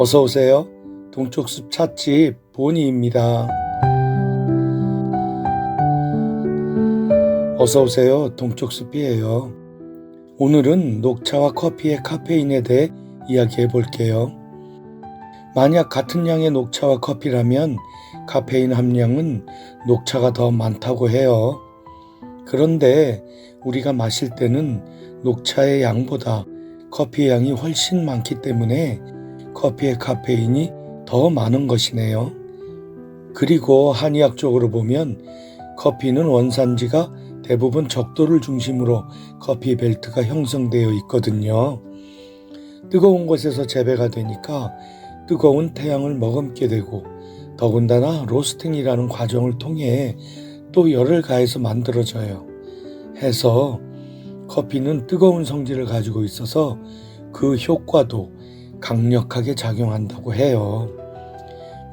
어서 오세요. 동쪽숲 찻집 보니입니다. 어서 오세요. 동쪽숲이에요. 오늘은 녹차와 커피의 카페인에 대해 이야기해 볼게요. 만약 같은 양의 녹차와 커피라면 카페인 함량은 녹차가 더 많다고 해요. 그런데 우리가 마실 때는 녹차의 양보다 커피의 양이 훨씬 많기 때문에 커피의 카페인이 더 많은 것이네요. 그리고 한의학적으로 보면 커피는 원산지가 대부분 적도를 중심으로 커피 벨트가 형성되어 있거든요. 뜨거운 곳에서 재배가 되니까 뜨거운 태양을 머금게 되고 더군다나 로스팅이라는 과정을 통해 또 열을 가해서 만들어져요. 해서 커피는 뜨거운 성질을 가지고 있어서 그 효과도 강력하게 작용한다고 해요.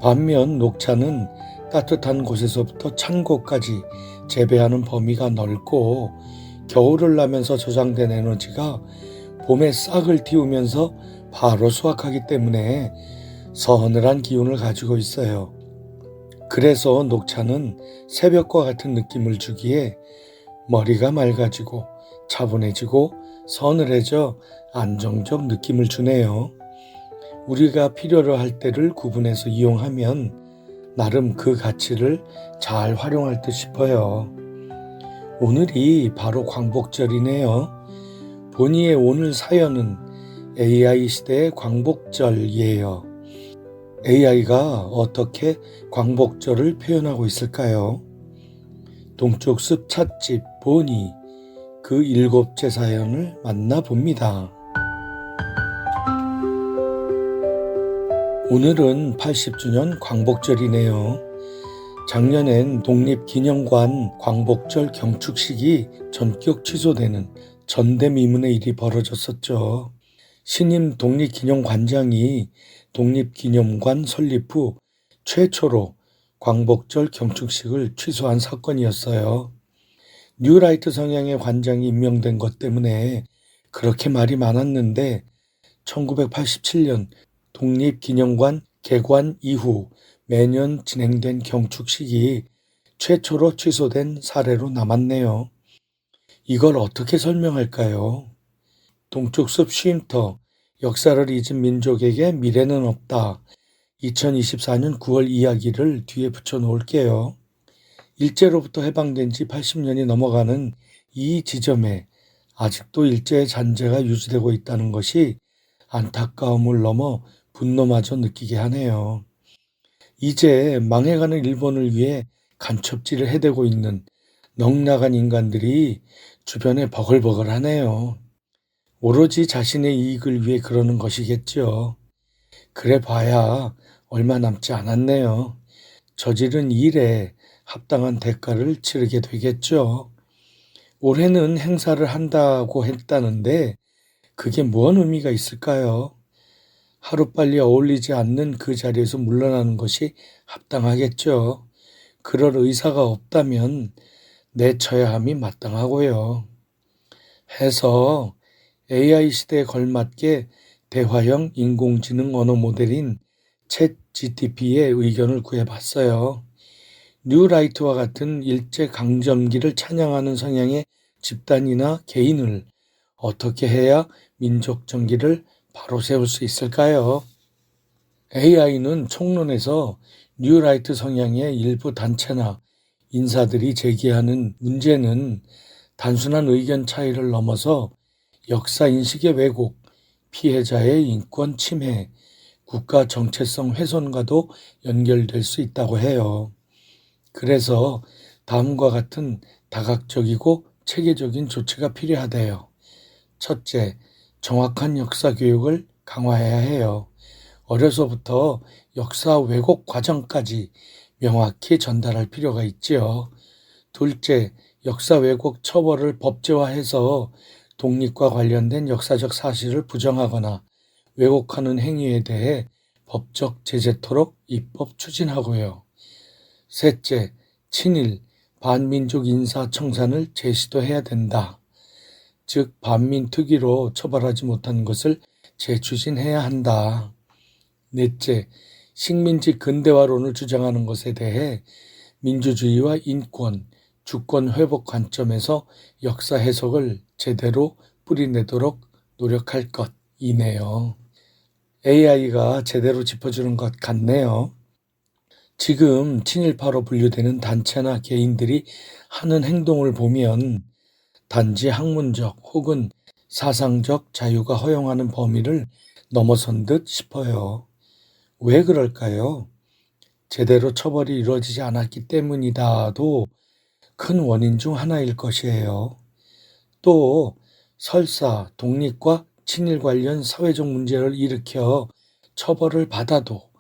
반면 녹차는 따뜻한 곳에서부터 찬 곳까지 재배하는 범위가 넓고 겨울을 나면서 저장된 에너지가 봄에 싹을 틔우면서 바로 수확하기 때문에 서늘한 기운을 가지고 있어요. 그래서 녹차는 새벽과 같은 느낌을 주기에 머리가 맑아지고 차분해지고 서늘해져 안정적 느낌을 주네요. 우리가 필요로 할 때를 구분해서 이용하면 나름 그 가치를 잘 활용할 듯 싶어요. 오늘이 바로 광복절이네요. 보니의 오늘 사연은 AI 시대의 광복절이에요. AI가 어떻게 광복절을 표현하고 있을까요? 동쪽숲 찻집 보니 그 7째 사연을 만나봅니다. 오늘은 80주년 광복절이네요. 작년엔 독립기념관 광복절 경축식이 전격 취소되는 전대미문의 일이 벌어졌었죠. 신임 독립기념관장이 독립기념관 설립 후 최초로 광복절 경축식을 취소한 사건이었어요. 뉴라이트 성향의 관장이 임명된 것 때문에 그렇게 말이 많았는데 1987년 독립기념관 개관 이후 매년 진행된 경축식이 최초로 취소된 사례로 남았네요. 이걸 어떻게 설명할까요? 동쪽숲 쉼터, 역사를 잊은 민족에게 미래는 없다. 2024년 9월 이야기를 뒤에 붙여 놓을게요. 일제로부터 해방된 지 80년이 넘어가는 이 지점에 아직도 일제의 잔재가 유지되고 있다는 것이 안타까움을 넘어 분노마저 느끼게 하네요. 이제 망해가는 일본을 위해 간첩질을 해대고 있는 넉나간 인간들이 주변에 버글버글하네요. 오로지 자신의 이익을 위해 그러는 것이겠죠. 그래 봐야 얼마 남지 않았네요. 저지른 일에 합당한 대가를 치르게 되겠죠. 올해는 행사를 한다고 했다는데 그게 뭔 의미가 있을까요? 하루빨리 어울리지 않는 그 자리에서 물러나는 것이 합당하겠죠. 그럴 의사가 없다면 내쳐야 함이 마땅하고요. 해서 AI 시대에 걸맞게 대화형 인공지능 언어 모델인 챗 GTP의 의견을 구해봤어요. 뉴라이트와 같은 일제강점기를 찬양하는 성향의 집단이나 개인을 어떻게 해야 민족 정기를 바로 세울 수 있을까요? AI는 총론에서 뉴라이트 성향의 일부 단체나 인사들이 제기하는 문제는 단순한 의견 차이를 넘어서 역사 인식의 왜곡, 피해자의 인권 침해, 국가 정체성 훼손과도 연결될 수 있다고 해요. 그래서 다음과 같은 다각적이고 체계적인 조치가 필요하대요. 첫째, 정확한 역사 교육을 강화해야 해요. 어려서부터 역사 왜곡 과정까지 명확히 전달할 필요가 있지요. 둘째, 역사 왜곡 처벌을 법제화해서 독립과 관련된 역사적 사실을 부정하거나 왜곡하는 행위에 대해 법적 제재토록 입법 추진하고요. 셋째, 친일, 반민족 인사 청산을 재시도해야 된다. 즉 반민특위로 처벌하지 못한 것을 재추진해야 한다. 넷째, 식민지 근대화론을 주장하는 것에 대해 민주주의와 인권, 주권 회복 관점에서 역사 해석을 제대로 뿌리내도록 노력할 것이네요. AI가 제대로 짚어주는 것 같네요. 지금 친일파로 분류되는 단체나 개인들이 하는 행동을 보면 단지 학문적 혹은 사상적 자유가 허용하는 범위를 넘어선 듯 싶어요. 왜 그럴까요? 제대로 처벌이 이루어지지 않았기 때문이다도 큰 원인 중 하나일 것이에요. 또 설사 독립과 친일 관련 사회적 문제를 일으켜 처벌을 받아도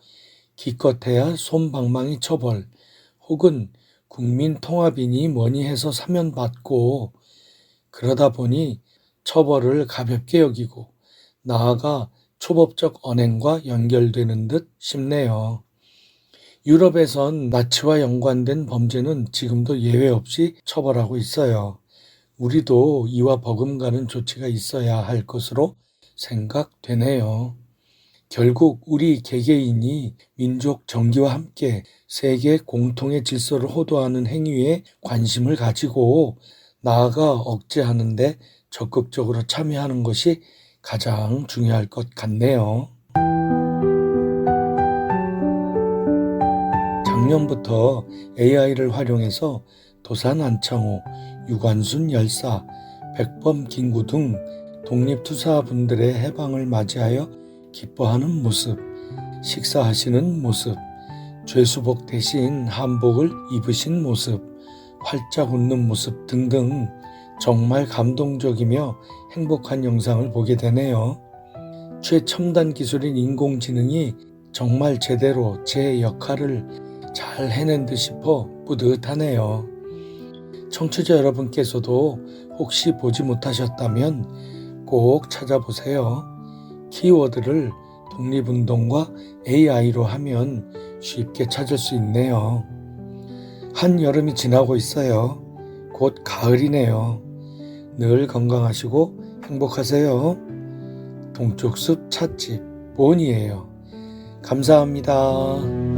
기껏해야 솜방망이 처벌 혹은 국민통합이니 뭐니 해서 사면받고 그러다 보니 처벌을 가볍게 여기고 나아가 초법적 언행과 연결되는 듯 싶네요. 유럽에선 나치와 연관된 범죄는 지금도 예외 없이 처벌하고 있어요. 우리도 이와 버금가는 조치가 있어야 할 것으로 생각되네요. 결국 우리 개개인이 민족 정기와 함께 세계 공통의 질서를 호도하는 행위에 관심을 가지고 나아가 억제하는 데 적극적으로 참여하는 것이 가장 중요할 것 같네요. 작년부터 AI를 활용해서 도산 안창호, 유관순 열사, 백범 김구 등 독립투사분들의 해방을 맞이하여 기뻐하는 모습, 식사하시는 모습, 죄수복 대신 한복을 입으신 모습, 활짝 웃는 모습 등등 정말 감동적이며 행복한 영상을 보게 되네요. 최첨단 기술인 인공지능이 정말 제대로 제 역할을 잘 해낸 듯 싶어 뿌듯하네요. 청취자 여러분께서도 혹시 보지 못하셨다면 꼭 찾아보세요. 키워드를 독립운동과 AI로 하면 쉽게 찾을 수 있네요. 한여름이 지나고 있어요. 곧 가을이네요. 늘 건강하시고 행복하세요. 동쪽숲 찻집 보은이에요. 감사합니다.